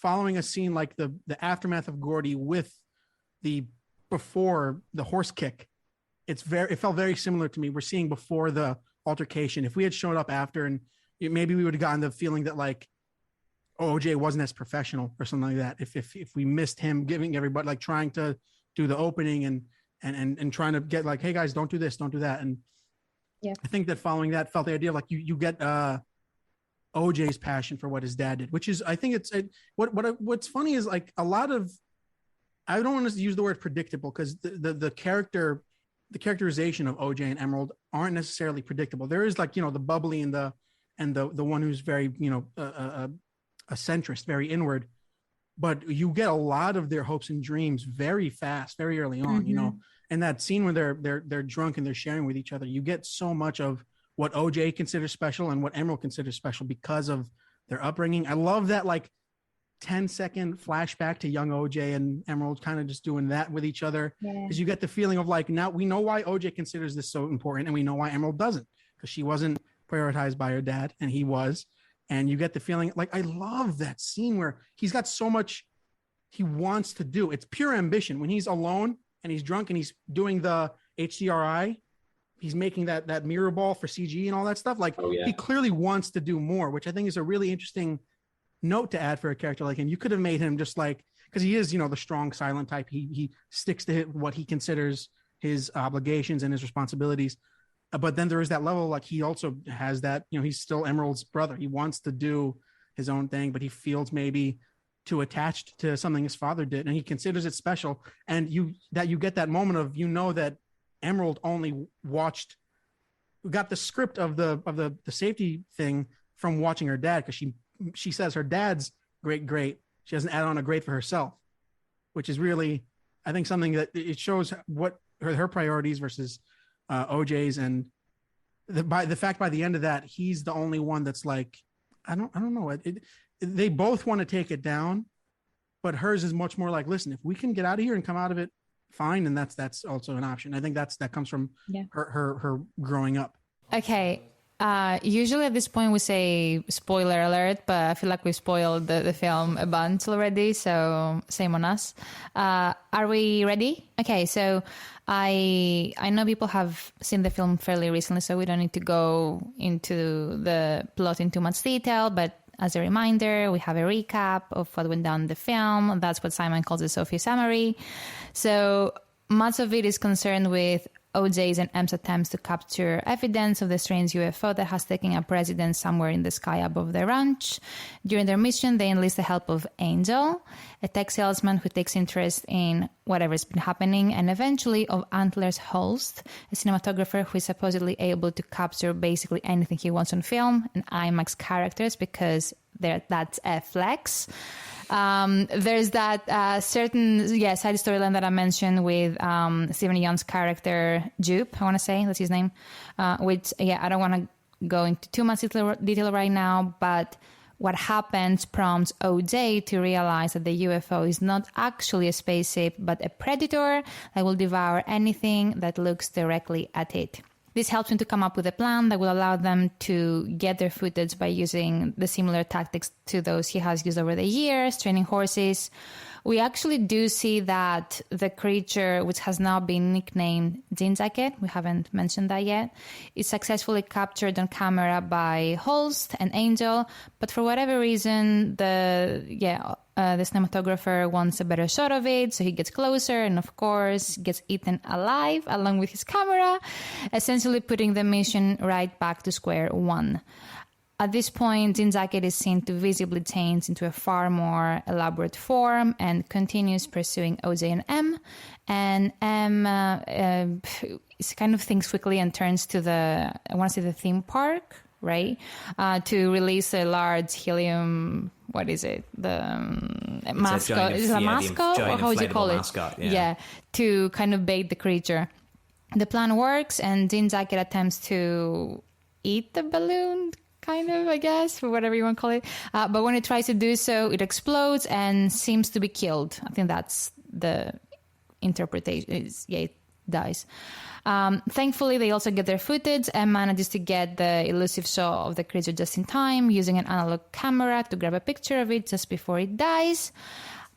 following a scene like the aftermath of Gordy with the before the horse kick, it felt very similar to me. We're seeing before the altercation. If we had shown up after, and maybe we would have gotten the feeling that like OJ wasn't as professional or something like that. If we missed him giving everybody, like, trying to do the opening and trying to get like, hey guys, don't do this, don't do that. And I think that following that felt the idea of like you get OJ's passion for what his dad did, which is, I think what's funny is like a lot of, I don't want to use the word predictable, because the characterization of OJ and Emerald aren't necessarily predictable. There is like, the bubbly and the one who's very, a centrist, very inward, but you get a lot of their hopes and dreams very fast, very early on, and that scene when they're drunk and they're sharing with each other, you get so much of what OJ considers special and what Emerald considers special because of their upbringing. I love that like 10-second flashback to young OJ and Emerald kind of just doing that with each other, because you get the feeling of like, now we know why OJ considers this so important, and we know why Emerald doesn't, because she wasn't prioritized by her dad and he was. And you get the feeling like, I love that scene where he's got so much he wants to do. It's pure ambition. When he's alone and he's drunk and he's doing the HDRI, he's making that mirror ball for CG and all that stuff. Like, he clearly wants to do more, which I think is a really interesting note to add for a character like him. You could have made him just like, because he is, the strong, silent type. He sticks to what he considers his obligations and his responsibilities. But then there is that level, like he also has that, he's still Emerald's brother. He wants to do his own thing, but he feels maybe too attached to something his father did, and he considers it special. And you get that moment of, that Emerald only got the script of the safety thing from watching her dad, because she says her dad's great. She doesn't add on a great for herself, which is really, I think, something that it shows what her priorities versus OJ's, and the fact by the end of that, he's the only one that's like, I don't know. They both want to take it down, but hers is much more like, listen, if we can get out of here and come out of it fine, and that's also an option. I think that comes from her growing up. Okay. Usually at this point we say spoiler alert, but I feel like we spoiled the film a bunch already, so same on us. Are we ready? Okay, so I know people have seen the film fairly recently, so we don't need to go into the plot in too much detail, but as a reminder, we have a recap of what went down in the film. That's what Simon calls the Sophie summary. So much of it is concerned with OJ's and M's attempts to capture evidence of the strange UFO that has taken up residence somewhere in the sky above the ranch. During their mission, they enlist the help of Angel, a tech salesman who takes interest in whatever's been happening, and eventually of Antler's Holst, a cinematographer who is supposedly able to capture basically anything he wants on film, and IMAX characters, because that's a flex. There's that certain side storyline that I mentioned with Stephen Yeun's character Jupe, I want to say that's his name, which I don't want to go into too much detail right now, but what happens prompts OJ to realize that the UFO is not actually a spaceship but a predator that will devour anything that looks directly at it. This helps him to come up with a plan that will allow them to get their footage by using the similar tactics to those he has used over the years, training horses. We actually do see that the creature, which has now been nicknamed Jean Jacket, we haven't mentioned that yet, is successfully captured on camera by Holst and Angel, but for whatever reason, the cinematographer wants a better shot of it, so he gets closer and, of course, gets eaten alive along with his camera, essentially putting the mission right back to square one. At this point, Jean Jacket is seen to visibly change into a far more elaborate form and continues pursuing OJ and M. And M kind of thinks quickly and turns to the theme park, right? To release a large helium, what is it? The mascot. Is it a mascot? Or how would you call it? Mascot, to kind of bait the creature. The plan works, and Jean Jacket attempts to eat the balloon, kind of, I guess, for whatever you want to call it. But when it tries to do so, it explodes and seems to be killed. I think that's the interpretation. It dies. Thankfully, they also get their footage and manages to get the elusive shot of the creature just in time, using an analog camera to grab a picture of it just before it dies.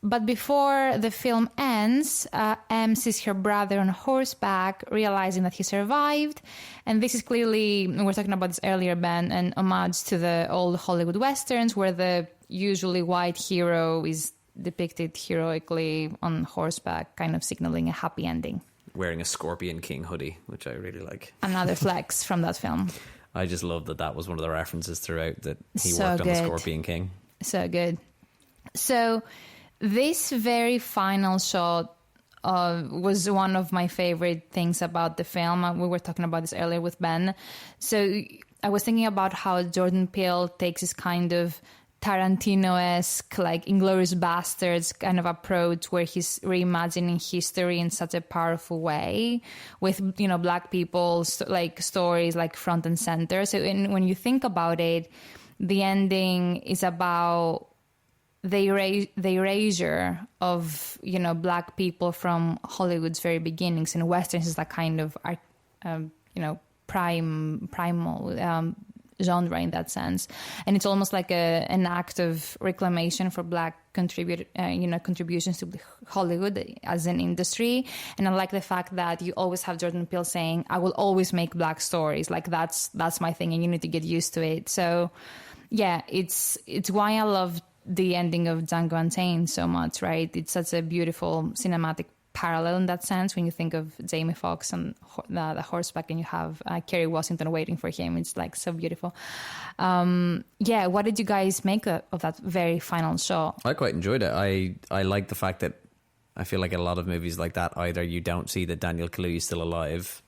But before the film ends, M sees her brother on horseback, realizing that he survived. And this is clearly, we were talking about this earlier, Ben, an homage to the old Hollywood Westerns, where the usually white hero is depicted heroically on horseback, kind of signaling a happy ending. Wearing a Scorpion King hoodie, which I really like. Another flex from that film. I just love that was one of the references throughout, that he So worked on the good. Scorpion King. So good. So this very final shot was one of my favorite things about the film. We were talking about this earlier with Ben. So I was thinking about how Jordan Peele takes this kind of Tarantino-esque, like Inglourious Bastards kind of approach, where he's reimagining history in such a powerful way with, Black people's like stories like front and center. So when you think about it, the ending is about the erasure of, Black people from Hollywood's very beginnings, and Westerns is that kind of, primal genre in that sense. And it's almost like an act of reclamation for Black contributions to Hollywood as an industry. And I like the fact that you always have Jordan Peele saying, I will always make Black stories. Like that's my thing, and you need to get used to it. So yeah, it's why I love the ending of Django Unchained so much, right? It's such a beautiful cinematic parallel in that sense. When you think of Jamie Foxx and the horseback, and you have Kerry Washington waiting for him, it's like so beautiful. What did you guys make of that very final shot? I quite enjoyed it. I like the fact that I feel like in a lot of movies like that, either you don't see that Daniel Kaluuya is still alive,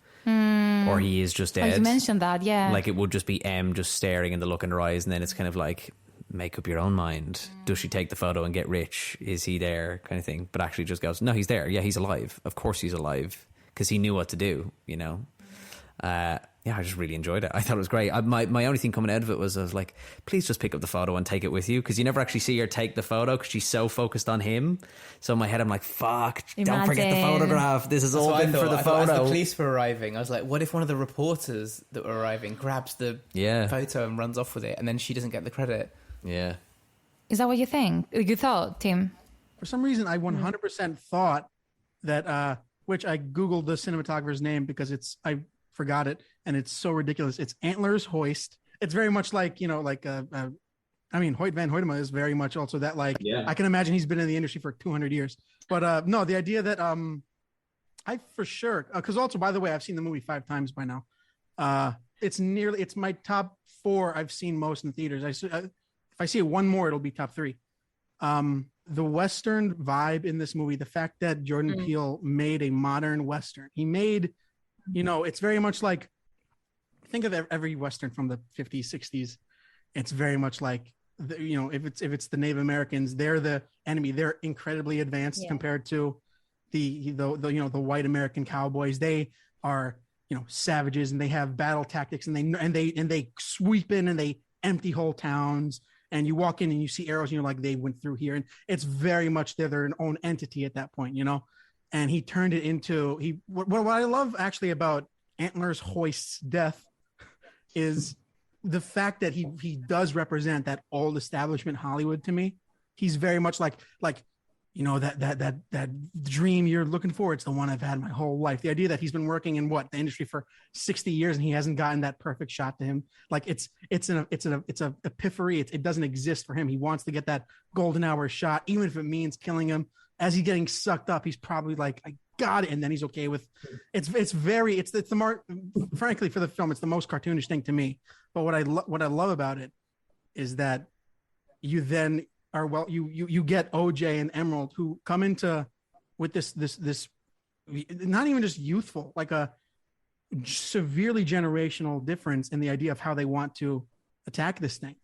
or he is just Oh, dead. you mentioned that, yeah. Like, it would just be M just staring in the look in her eyes, and then it's kind of like, make up your own mind. Does she take the photo and get rich? Is he there? Kind of thing. But actually just goes, no, he's there. Yeah, he's alive. Of course he's alive. Because he knew what to do, you know? Yeah, I just really enjoyed it. I thought it was great. My only thing coming out of it was I was like, please just pick up the photo and take it with you, because you never actually see her take the photo because she's so focused on him. So in my head, I'm like, fuck, don't forget the Imagine. photograph. This is That's all what I been for thought. the I thought as photo. the police were arriving, I was like, what if one of the reporters that were arriving grabs the photo and runs off with it, and then she doesn't get the credit? Yeah. Is that what you think? You thought, Tim? For some reason, I 100% thought that, which I Googled the cinematographer's name because I forgot it, and it's so ridiculous. It's Antlers Hoist. It's very much like, you know, like, I mean, Hoyt van Hoytema is very much also that, like, I can imagine he's been in the industry for 200 years. But no, the idea that I for sure, because also, by the way, I've seen the movie 5 times by now. It's my top 4 I've seen most in theaters. If I see it one more, it'll be top 3. The Western vibe in this movie, the fact that Jordan Peele made a modern Western, he made, you know, it's very much like, think of every Western from the 50s, 60s. It's very much like, you know, if it's the Native Americans, they're the enemy. They're incredibly advanced compared to the you know, the white American cowboys. They are, you know, savages, and they have battle tactics, and they sweep in and they empty whole towns. And you walk in and you see arrows, and you're like, they went through here. And it's very much they're their own entity at that point, you know? And he turned it into, what I love actually about Antlers Hoist's death is the fact that he does represent that old establishment Hollywood to me. He's very much like, you know, that dream you're looking for. It's the one I've had my whole life. The idea that he's been working in the industry for 60 years and he hasn't gotten that perfect shot to him. Like it's an epiphany. It doesn't exist for him. He wants to get that golden hour shot, even if it means killing him. As he's getting sucked up, he's probably like, I got it. And then he's okay with frankly, for the film, it's the most cartoonish thing to me. But what I love about it is that you then you get OJ and Emerald, who come into with this not even just youthful, like a severely generational difference in the idea of how they want to attack this thing.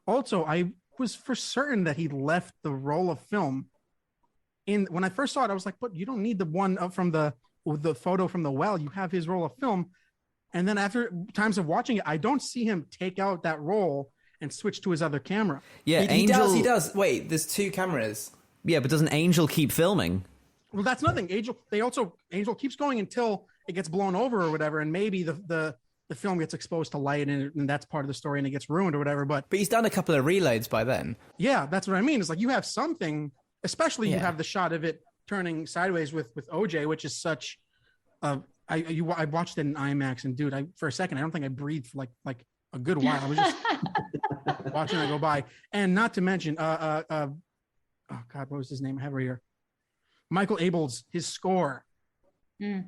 Also, I was for certain that he left the roll of film when I first saw it. I was like, but you don't need the one up from the photo from the well. You have his roll of film. And then after times of watching it, I don't see him take out that roll and switch to his other camera. Yeah, he does. Wait, there's 2 cameras. Yeah, but doesn't Angel keep filming? Well, that's nothing. Angel keeps going until it gets blown over or whatever, and maybe the film gets exposed to light, and that's part of the story, and it gets ruined or whatever. But he's done a couple of reloads by then. Yeah, that's what I mean. It's like you have something, especially you have the shot of it turning sideways with OJ, which is such. I watched it in IMAX, and dude, for a second I don't think I breathed for like a good while. I was just watching it go by, and not to mention, oh God, what was his name? I have it right here. Michael Abel's his score. Yeah,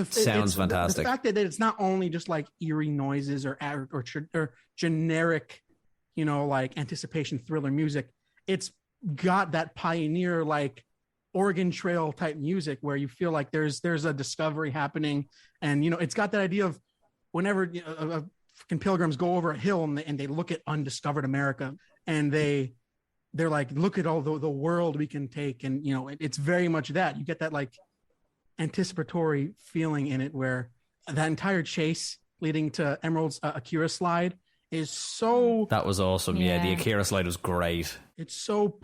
sounds fantastic. The fact that it's not only just like eerie noises or generic, you know, like anticipation thriller music. It's got that pioneer like Oregon Trail type music where you feel like there's a discovery happening, and you know it's got that idea of whenever fucking pilgrims go over a hill and they look at undiscovered America, and they're like, look at all the world we can take, and you know it's very much that you get that like anticipatory feeling in it, where that entire chase leading to Emerald's Akira slide is so. That was awesome. Yeah, the Akira slide was great. It's so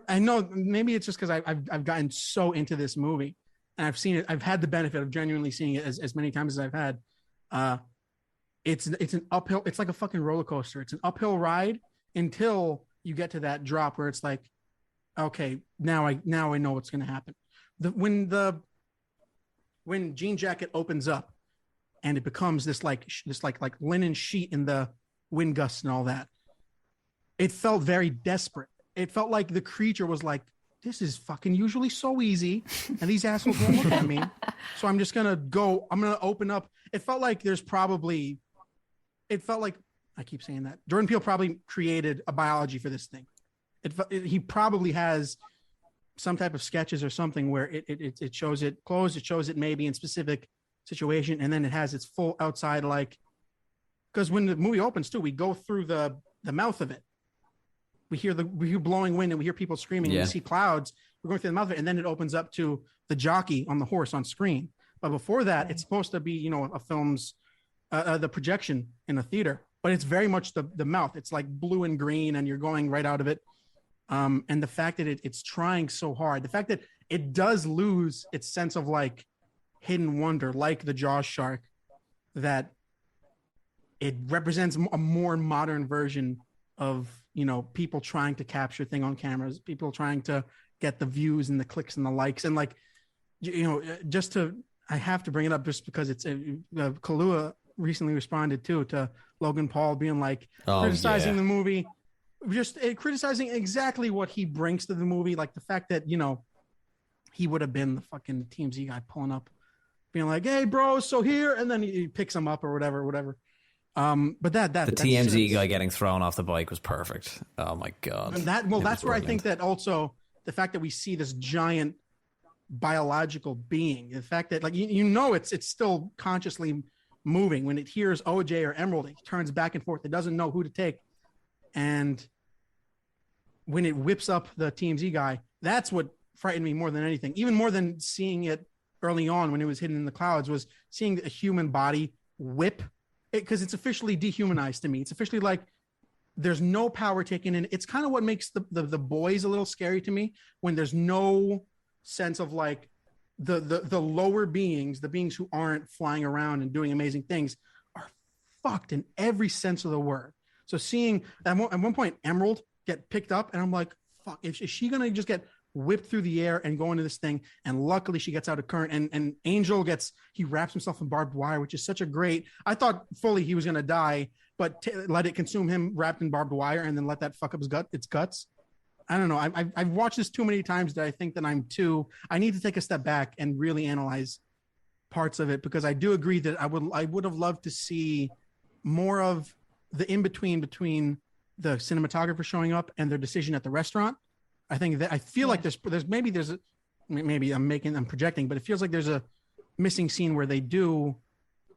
I know maybe it's just because I've gotten so into this movie, and I've seen it. I've had the benefit of genuinely seeing it as many times as I've had. It's an uphill. It's like a fucking roller coaster. It's an uphill ride until you get to that drop where it's like, okay, now I know what's going to happen. When Jean Jacket opens up and it becomes this linen sheet in the wind gusts and all that, it felt very desperate. It felt like the creature was like, this is fucking usually so easy, and these assholes won't look at me, so I'm just gonna go. I'm gonna open up. It felt like I keep saying that Jordan Peele probably created a biology for this thing. He probably has some type of sketches or something where it shows it closed, it shows it maybe in specific situation, and then it has its full outside, like, because when the movie opens too, we go through the mouth of it. We hear blowing wind and we hear people screaming. Yeah. And we see clouds. We're going through the mouth of it, and then it opens up to the jockey on the horse on screen. But before that, it's supposed to be, a film's the projection in a theater, but it's very much the mouth. It's like blue and green, and you're going right out of it. And the fact that it's trying so hard, the fact that it does lose its sense of like hidden wonder, like the Jaws shark, that it represents a more modern version of, people trying to capture thing on cameras, people trying to get the views and the clicks and the likes. And like, I have to bring it up just because it's Kahlua recently responded to Logan Paul being like criticizing the movie, just criticizing exactly what he brings to the movie. Like the fact that, he would have been the fucking TMZ guy pulling up, being like, "Hey bro, so here," and then he picks him up or whatever. But the TMZ guy getting thrown off the bike was perfect. Oh my God. And that's where I think that also the fact that we see this giant biological being, the fact that like, it's still consciously moving when it hears OJ or Emerald, it turns back and forth. It doesn't know who to take. And when it whips up the TMZ guy, that's what frightened me more than anything, even more than seeing it early on when it was hidden in the clouds, was seeing a human body whip it, because it's officially dehumanized to me. It's officially like there's no power taken in. It's kind of what makes the boys a little scary to me, when there's no sense of like the lower beings, the beings who aren't flying around and doing amazing things, are fucked in every sense of the word. So seeing at one point Emerald get picked up, and I'm like, fuck, is she gonna just get whipped through the air and go into this thing? And luckily she gets out of current, and Angel he wraps himself in barbed wire, which is such a great, I thought fully he was going to die, but let it consume him wrapped in barbed wire and then let that fuck up its guts. I don't know. I've watched this too many times that I think that I need to take a step back and really analyze parts of it, because I do agree that I would have loved to see more of the in-between between the cinematographer showing up and their decision at the restaurant. I think that I feel like maybe I'm projecting, but it feels like there's a missing scene where they do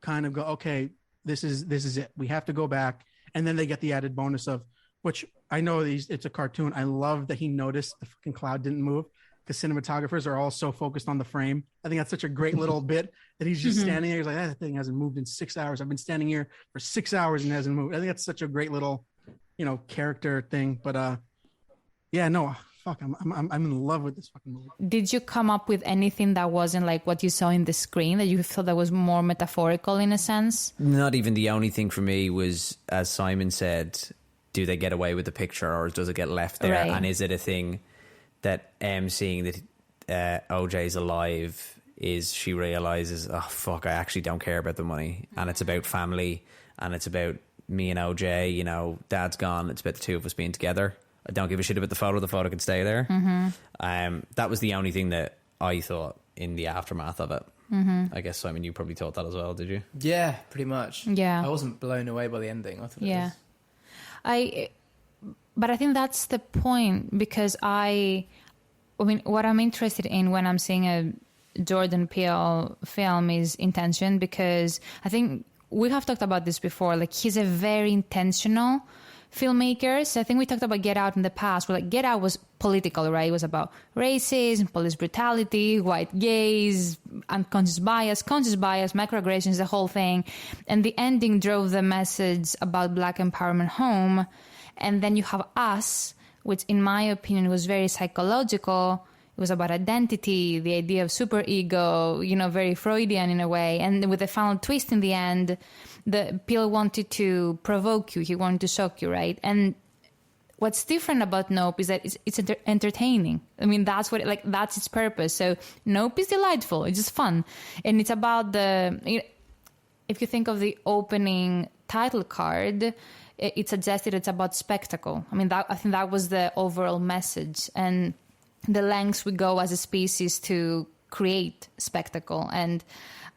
kind of go, okay, this is it. We have to go back. And then they get the added bonus of, which I know it's a cartoon. I love that he noticed the fucking cloud didn't move, because cinematographers are all so focused on the frame. I think that's such a great little bit that he's just standing there. He's like, that thing hasn't moved in 6 hours. I've been standing here for 6 hours and it hasn't moved. I think that's such a great little, character thing. But yeah, no, fuck, I'm in love with this fucking movie. Did you come up with anything that wasn't like what you saw in the screen, that you thought that was more metaphorical in a sense? Not even. The only thing for me was, as Simon said, do they get away with the picture, or does it get left there? Right. And is it a thing that seeing that OJ's alive, is she realizes, oh fuck, I actually don't care about the money, and it's about family, and it's about me and OJ, dad's gone, it's about the two of us being together. I don't give a shit about the photo can stay there. That was the only thing that I thought in the aftermath of it. I guess, Simon, you probably thought that as well, did you? Yeah, pretty much. Yeah. I wasn't blown away by the ending. I thought it was... But I think that's the point, because I mean, what I'm interested in when I'm seeing a Jordan Peele film is intention, because I think we have talked about this before. Like, he's a very intentional filmmaker. So I think we talked about Get Out in the past, where like Get Out was political, right? It was about racism, police brutality, white gaze, unconscious bias, conscious bias, microaggressions, the whole thing. And the ending drove the message about Black empowerment home. And then you have Us, which in my opinion was very psychological. It was about identity, the idea of superego, very Freudian in a way. And with the final twist in the end, the Peele wanted to provoke you. He wanted to shock you, right? And what's different about Nope is that it's entertaining. I mean, that's that's its purpose. So Nope is delightful. It's just fun. And it's about if you think of the opening title card, it suggested it's about spectacle. I mean, I think that was the overall message. And the lengths we go as a species to create spectacle. And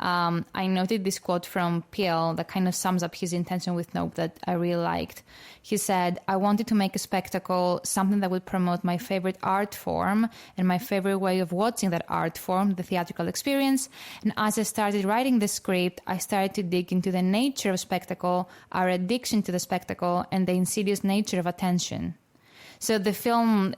I noted this quote from Peele that kind of sums up his intention with Nope that I really liked. He said, "I wanted to make a spectacle, something that would promote my favorite art form and my favorite way of watching that art form, the theatrical experience. And as I started writing the script, I started to dig into the nature of spectacle, our addiction to the spectacle, and the insidious nature of attention." So the film,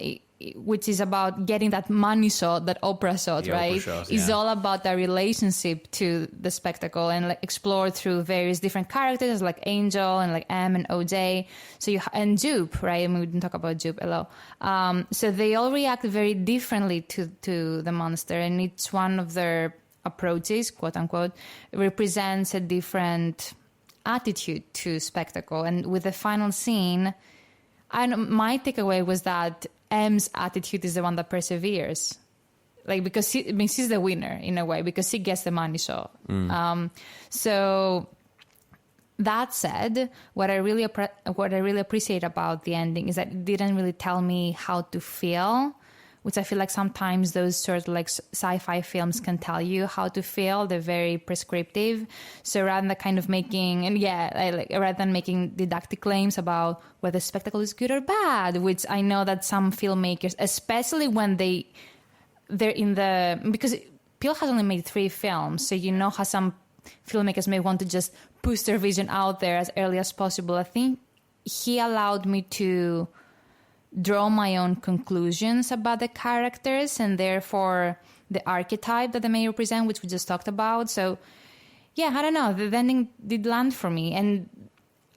which is about getting that money shot, that Oprah shot, right? Is all about the relationship to the spectacle and like explored through various different characters like Angel and like M and OJ. So and Jupe, right? I mean, we didn't talk about Jupe a lot. So they all react very differently to the monster, and each one of their approaches, quote unquote, represents a different attitude to spectacle. And with the final scene, my takeaway was that M's attitude is the one that perseveres, like because she's the winner in a way because she gets the money shot. So that said, what I really appreciate about the ending is that it didn't really tell me how to feel, which I feel like sometimes those sort of like sci-fi films can tell you how to feel. They're very prescriptive. So rather than kind of rather than making didactic claims about whether spectacle is good or bad, which I know that some filmmakers, especially when they're in because Peele has only made 3 films, so you know how some filmmakers may want to just push their vision out there as early as possible. I think he allowed me to draw my own conclusions about the characters and therefore the archetype that they may represent, which we just talked about. So yeah, I don't know, the ending did land for me, and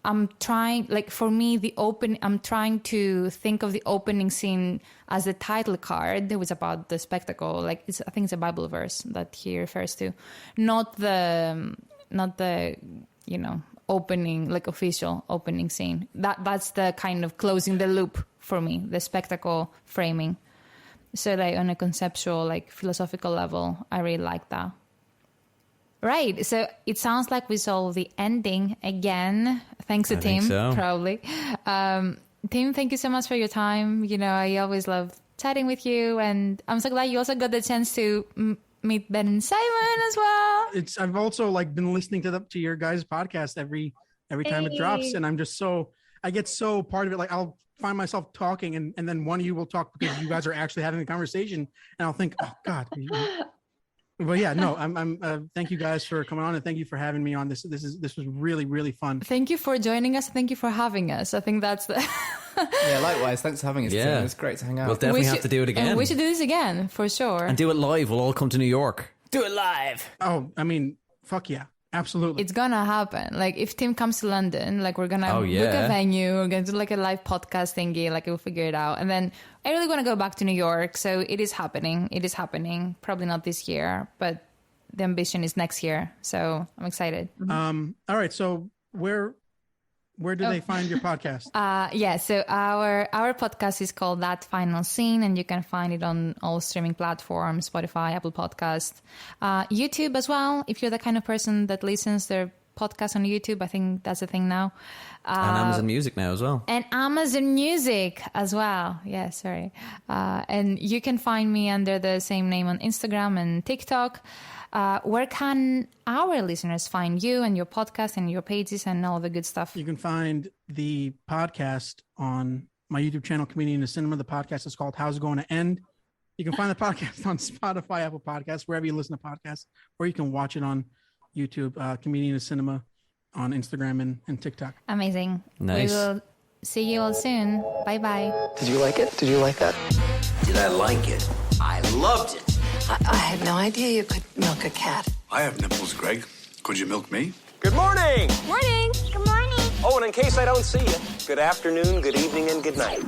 I'm trying, like for me, I'm trying to think of the opening scene as the title card, which is about the spectacle. Like I think it's a Bible verse that he refers to, not the opening, like official opening scene. That's the kind of closing the loop for me, the spectacle framing. So like on a conceptual, like philosophical level, I really like that. Right, so it sounds like we saw the ending again, thanks to Tim, probably. Tim, thank you so much for your time. You know, I always love chatting with you, and I'm so glad you also got the chance to meet Ben and Simon as well. I've also like been listening to your guys' podcast every time it drops, and I get so part of it. Like I'll find myself talking, and then one of you will talk because you guys are actually having a conversation, and I'll think, oh God. But yeah, no, I'm thank you guys for coming on, and thank you for having me on. This was really, really fun. Thank you for joining us. Thank you for having us. I think that's the yeah, likewise. Thanks for having us. Yeah, it's great to hang out. We'll definitely have to do it again. We should do this again for sure, and do it live. We'll all come to New York. Do it live. Oh, I mean, fuck yeah. Absolutely. It's gonna happen. Like if Tim comes to London, like we're gonna book a venue, we're gonna do like a live podcast thingy, like we'll figure it out. And then I really want to go back to New York. So it is happening. It is happening. Probably not this year, but the ambition is next year. So I'm excited. All right. So where do they find your podcast? So our podcast is called That Final Scene, and you can find it on all streaming platforms, Spotify, Apple Podcast, YouTube as well. If you're the kind of person that listens to their podcast on YouTube, I think that's the thing now. And Amazon Music now as well. And Amazon Music as well. Yeah, sorry. And you can find me under the same name on Instagram and TikTok. Where can our listeners find you and your podcast and your pages and all the good stuff? You can find the podcast on my YouTube channel, Comedian in Cinema. The podcast is called How's It Going to End? You can find the podcast on Spotify, Apple Podcasts, wherever you listen to podcasts, or you can watch it on YouTube, Comedian in Cinema, on Instagram and TikTok. Amazing. Nice. We will see you all soon. Bye-bye. Did you like it? Did you like that? Did I like it? I loved it. I had no idea you could milk a cat. I have nipples, Greg. Could you milk me? Good morning. Morning. Good morning. Oh, and in case I don't see you, good afternoon, good evening, and good night.